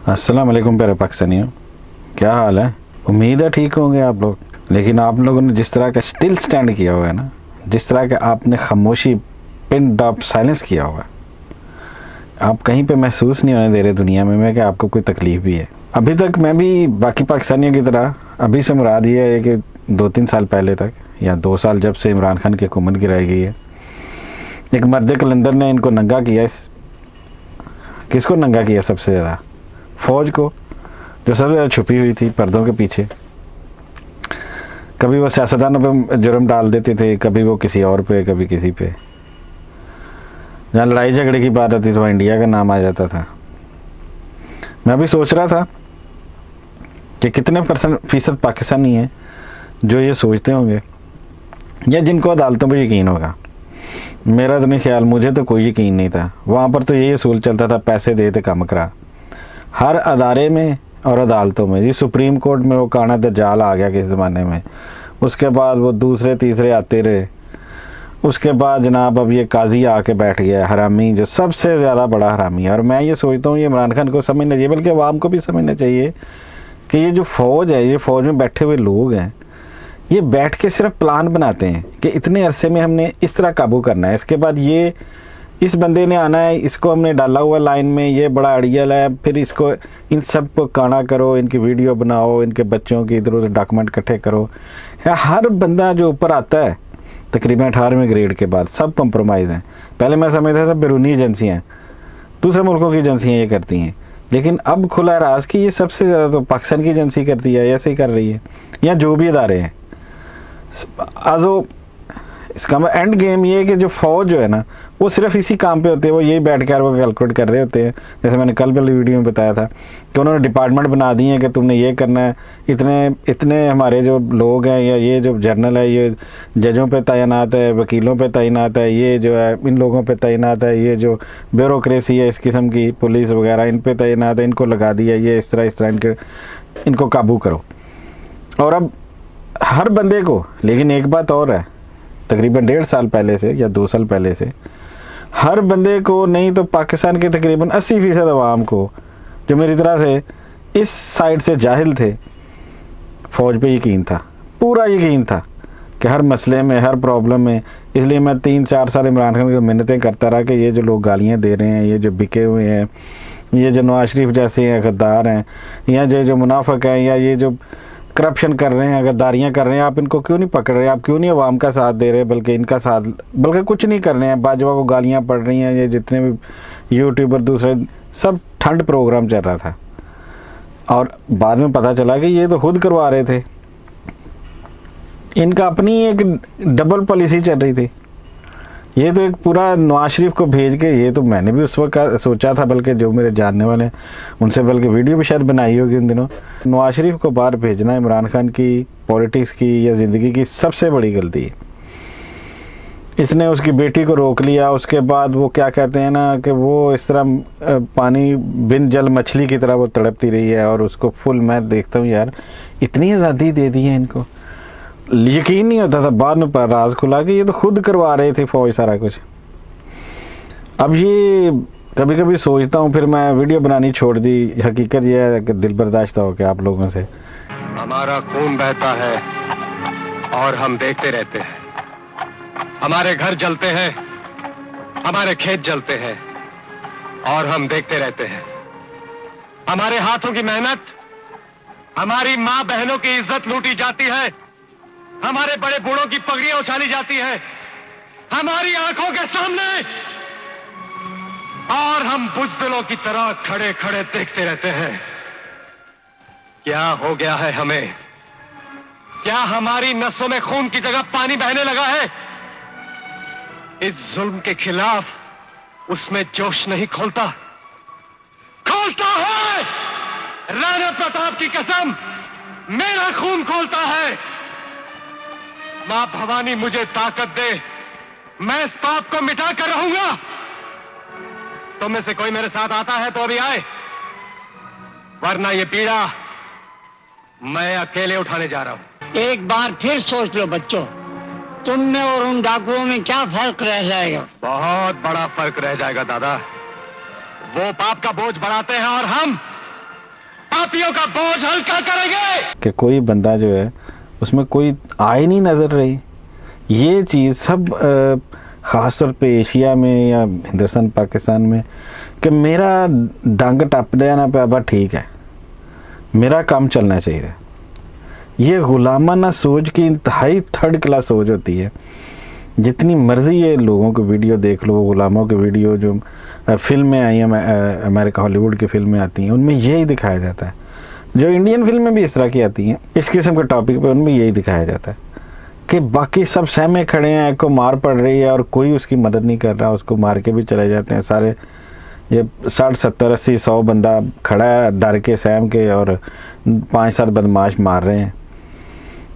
अस्सलाम वालेकुम प्यारे पाकिस्तानियों, क्या हाल है। उम्मीद है ठीक होंगे आप लोग। लेकिन आप लोगों ने जिस तरह का स्टिल स्टैंड किया हुआ है ना, जिस तरह का आपने खामोशी पिन ड्रॉप साइलेंस किया हुआ है, आप कहीं पे महसूस नहीं होने दे रहे दुनिया में कि आपको कोई तकलीफ भी है। अभी तक मैं भी बाकी पाकिस्तानियों की तरह, अभी से मुराद ये है कि 2-3 साल पहले तक या 2 साल जब से इमरान खान की हुकूमत गिराई गई है, एक मर्द कलंदर ने इनको नंगा किया। किसको नंगा किया? सबसे ज़्यादा फौज को, जो सबसे ज़्यादा छुपी हुई थी पर्दों के पीछे। कभी वो सियासतदानों पे जुर्म डाल देते थे, कभी वो किसी और पे, कभी किसी पे। जहाँ लड़ाई झगड़े की बात आती थी वहाँ इंडिया का नाम आ जाता था। मैं अभी सोच रहा था कि कितने % पाकिस्तानी हैं जो ये सोचते होंगे या जिनको अदालतों पर यकीन होगा। मेरा तो नहीं ख्याल, मुझे तो कोई यकीन नहीं था। वहाँ पर तो यही असूल चलता था, पैसे दे तो काम करा। हर अदारे में और अदालतों में, जी सुप्रीम कोर्ट में वो काना दज्जाल आ गया किस ज़माने में, उसके बाद वो दूसरे तीसरे आते रहे, उसके बाद जनाब अब ये काजी आके बैठ गया, हरामी, जो सबसे ज़्यादा बड़ा हरामी है। और मैं ये सोचता हूँ ये इमरान खान को समझना चाहिए, बल्कि अवाम को भी समझना चाहिए कि ये जो फ़ौज है, ये फ़ौज में बैठे हुए लोग हैं, ये बैठ के सिर्फ प्लान बनाते हैं कि इतने अरसे में हमने इस तरह काबू करना है, इसके बाद ये इस बंदे ने आना है, इसको हमने डाला हुआ लाइन में, ये बड़ा अड़ियल है, फिर इसको इन सब को काना करो, इनकी वीडियो बनाओ, इनके बच्चों की इधर उधर डॉक्यूमेंट इकट्ठे करो। हर बंदा जो ऊपर आता है तकरीबन 18वें ग्रेड के बाद सब कंप्रोमाइज़ हैं। पहले मैं समझता था बैरूनी एजेंसियाँ, दूसरे मुल्कों की एजेंसियाँ ये करती हैं, लेकिन अब खुला राज कि ये सबसे ज़्यादा तो पाकिस्तान की एजेंसी करती है, ऐसे ही कर रही है, या जो भी इदारे हैं। आजो इसका एंड गेम ये है कि जो फौज जो है ना, वो सिर्फ इसी काम पे होते हैं, वो यही बैठ कर वो कैलकुलेट कर रहे होते हैं। जैसे मैंने कल वाली वीडियो में बताया था कि उन्होंने डिपार्टमेंट बना दिए हैं कि तुमने ये करना है, इतने इतने हमारे जो लोग हैं या ये जो जर्नल है ये जजों पे तैनात है, वकीलों पे तैनात है, ये जो है इन लोगों पे तैनात है, ये जो ब्यूरोक्रेसी है इस किस्म की, पुलिस वगैरह इन पे तैनात है, इनको लगा दिया, ये इस तरह इनको काबू करो। और अब हर बंदे को, लेकिन एक बात और है, तकरीबन 1.5 साल पहले से या 2 साल पहले से हर बंदे को, नहीं तो पाकिस्तान के तकरीबन 80% अवाम को, जो मेरी तरह से इस साइड से जाहिल थे, फ़ौज पे यकीन था, पूरा यकीन था कि हर मसले में, हर प्रॉब्लम में। इसलिए मैं 3-4 साल इमरान खान की मिन्नतें करता रहा कि ये जो लोग गालियाँ दे रहे हैं, ये जो बिके हुए हैं, ये जो नवाज शरीफ जैसे हैं गद्दार हैं, या जो मुनाफिक हैं, या ये जो करप्शन कर रहे हैं, गद्दारियाँ कर रहे हैं, आप इनको क्यों नहीं पकड़ रहे? आप क्यों नहीं अवाम का साथ दे रहे, बल्कि इनका साथ, बल्कि कुछ नहीं कर रहे हैं। बाजवा को गालियाँ पड़ रही हैं, ये जितने भी यूट्यूबर दूसरे सब ठंड प्रोग्राम चल रहा था। और बाद में पता चला कि ये तो खुद करवा रहे थे, इनका अपनी एक डबल पॉलिसी चल रही थी। ये तो एक पूरा नवाज शरीफ को भेज के, ये तो मैंने भी उस वक्त सोचा था, बल्कि जो मेरे जानने वाले उनसे बल्कि वीडियो भी शायद बनाई होगी उन दिनों। नवाज शरीफ को बाहर भेजना इमरान खान की पॉलिटिक्स की या ज़िंदगी की सबसे बड़ी गलती है। इसने उसकी बेटी को रोक लिया, उसके बाद वो क्या कहते हैं ना कि वो इस तरह पानी बिन जल मछली की तरह वो तड़पती रही है, और उसको फुल, मैं देखता हूँ यार इतनी आज़ादी दे दी है इनको, यकीन नहीं होता था। बाद में पर राज खुला कि ये तो खुद करवा रहे थे फौज सारा कुछ। अब ये कभी कभी सोचता हूँ, फिर मैं वीडियो बनानी छोड़ दी। हकीकत यह है कि दिल बर्दाश्त हो के आप लोगों से। हमारा खून बहता है और हम देखते रहते हैं, हमारे घर जलते हैं, हमारे खेत जलते हैं और हम देखते रहते हैं। हमारे हाथों की मेहनत, हमारी मां बहनों की इज्जत लूटी जाती है, हमारे बड़े बूढ़ों की पगड़ियां उछाली जाती है हमारी आंखों के सामने, और हम बुज़दिलों की तरह खड़े खड़े देखते रहते हैं। क्या हो गया है हमें? क्या हमारी नसों में खून की जगह पानी बहने लगा है? इस जुल्म के खिलाफ उसमें जोश नहीं खोलता है। राणा प्रताप की कसम, मेरा खून खोलता है। मां भवानी मुझे ताकत दे, मैं इस पाप को मिटा कर रहूंगा। तुम में से कोई मेरे साथ आता है तो अभी आए, वरना ये पीड़ा मैं अकेले उठाने जा रहा हूं। एक बार फिर सोच लो बच्चों, तुम में और उन डाकुओं में क्या फर्क रह जाएगा? बहुत बड़ा फर्क रह जाएगा दादा। वो पाप का बोझ बढ़ाते हैं और हम पापियों का बोझ हल्का करेंगे। कि कोई बंदा जो है उसमें कोई आय नहीं नजर रही। ये चीज़ सब ख़ास तौर पे एशिया में या हिंदुस्तान पाकिस्तान में कि मेरा डंग टप देना पे अब ठीक है, मेरा काम चलना चाहिए। ये गुलामाना सोच की इंतहाई थर्ड क्लास सोच होती है। जितनी मर्जी ये लोगों की वीडियो देख लो, गुलामों की वीडियो जो फिल्में आई हैं, अमेरिका हॉलीवुड की फिल्में आती हैं, उनमें यही दिखाया जाता है। जो इंडियन फिल्में भी इस तरह की आती हैं इस किस्म के टॉपिक पे, उनमें यही दिखाया जाता है कि बाकी सब सहमे खड़े हैं, एक को मार पड़ रही है और कोई उसकी मदद नहीं कर रहा, उसको मार के भी चले जाते हैं सारे। ये 60 70 80 100 बंदा खड़ा है डर के सहम के और 5-7 बदमाश मार रहे हैं।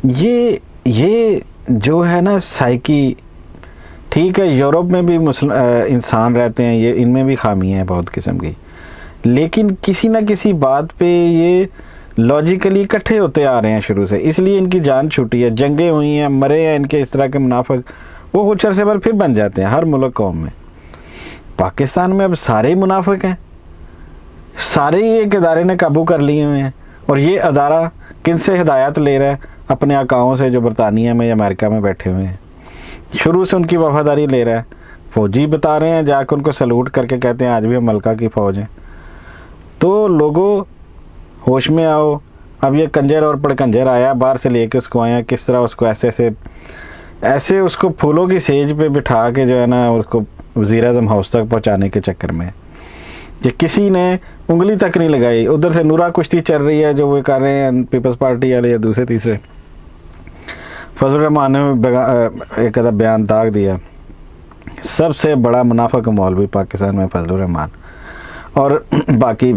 ये जो है ना साइकी, ठीक है यूरोप में भी इंसान रहते हैं, ये इनमें भी खामियां हैं बहुत किस्म की, लेकिन किसी ना किसी बात पे ये लॉजिकली इकट्ठे होते आ रहे हैं शुरू से, इसलिए इनकी जान छूटी है। जंगें हुई हैं, मरे हैं इनके इस तरह के मुनाफिक, वो कुछ अरसे बाद फिर बन जाते हैं हर मुल्क कौम में। पाकिस्तान में अब सारे ही मुनाफिक हैं, सारे ही एक अदारे ने काबू कर लिए हुए हैं। और ये अदारा किन से हिदायत ले रहा है? अपने आकाओं से जो बरतानिया में या अमेरिका में बैठे हुए हैं, शुरू से उनकी वफादारी ले रहा है। फौजी बता रहे हैं, जाकर उनको सलूट करके कहते हैं आज भी हम मलका की फ़ौज हैं। तो लोगों होश में आओ, अब ये कंजर और पड़कंजर आया बाहर से लेके उसको आया, किस तरह उसको ऐसे उसको फूलों की सेज पे बिठा के जो है ना उसको वज़ीर-ए-आज़म हाउस तक पहुंचाने के चक्कर में ये किसी ने उंगली तक नहीं लगाई। उधर से नूरा कुश्ती चल रही है जो वो कर रहे हैं पीपल्स पार्टी वाले या दूसरे तीसरे। फजल रहमान ने एक अदा बयान दाग दिया, सबसे बड़ा मुनाफिक मौलवी पाकिस्तान में फजल रहमान। और बाकी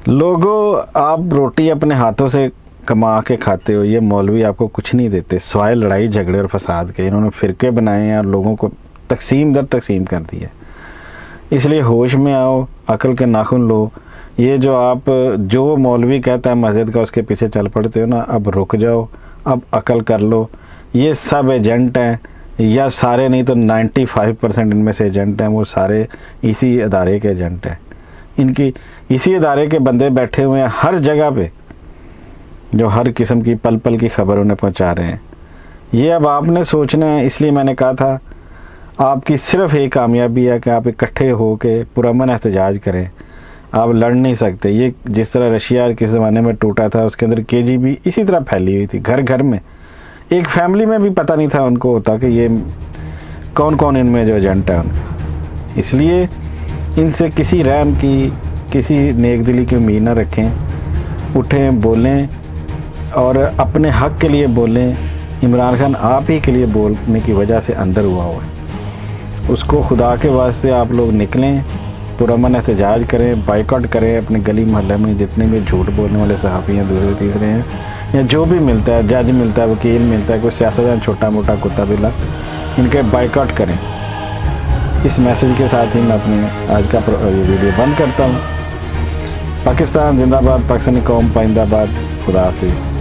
लोगों, आप रोटी अपने हाथों से कमा के खाते हो, ये मौलवी आपको कुछ नहीं देते सिवाय लड़ाई झगड़े और फसाद के। इन्होंने फ़िरके बनाए हैं और लोगों को तकसीम दर तकसीम कर दी है। इसलिए होश में आओ, अकल के नाखून लो। ये जो मौलवी कहता है मस्जिद का उसके पीछे चल पड़ते हो ना, अब रुक जाओ, अब अकल कर लो। ये सब एजेंट हैं, या सारे नहीं तो 95% इनमें से एजेंट हैं, वो सारे इसी अदारे के एजेंट हैं। इनकी इसी अदारे के बंदे बैठे हुए हैं हर जगह पे, जो हर किस्म की पल पल की खबर उन्हें पहुंचा रहे हैं। ये अब आपने सोचना है। इसलिए मैंने कहा था आपकी सिर्फ एक कामयाबी है कि आप इकट्ठे हो के पुरअमन एहतजाज करें। आप लड़ नहीं सकते। ये जिस तरह रशिया किस ज़माने में टूटा था, उसके अंदर KGB इसी तरह फैली हुई थी, घर घर में। एक फैमिली में भी पता नहीं था उनको होता कि ये कौन कौन इनमें जो एजेंट है उनका। इसलिए इनसे किसी रहम की, किसी नेक दिली की उम्मीद ना रखें। उठें, बोलें और अपने हक़ के लिए बोलें। इमरान खान आप ही के लिए बोलने की वजह से अंदर हुआ है, उसको खुदा के वास्ते आप लोग निकलें, पुरअमन एहतजाज करें, बाइकआउट करें। अपने गली मोहल्ले में जितने भी झूठ बोलने वाले सहाफ़ी हैं, दूसरे तीसरे हैं, या जो भी मिलता है, जज मिलता है, वकील मिलता है, कोई सियासतदान छोटा मोटा कुत्ता बिल्ला, इनके बाइकआउट करें। इस मैसेज के साथ ही मैं अपने आज का वीडियो बंद करता हूँ। पाकिस्तान जिंदाबाद, पाकिस्तानी कौम पाइंदाबाद। खुदा हाफिज़।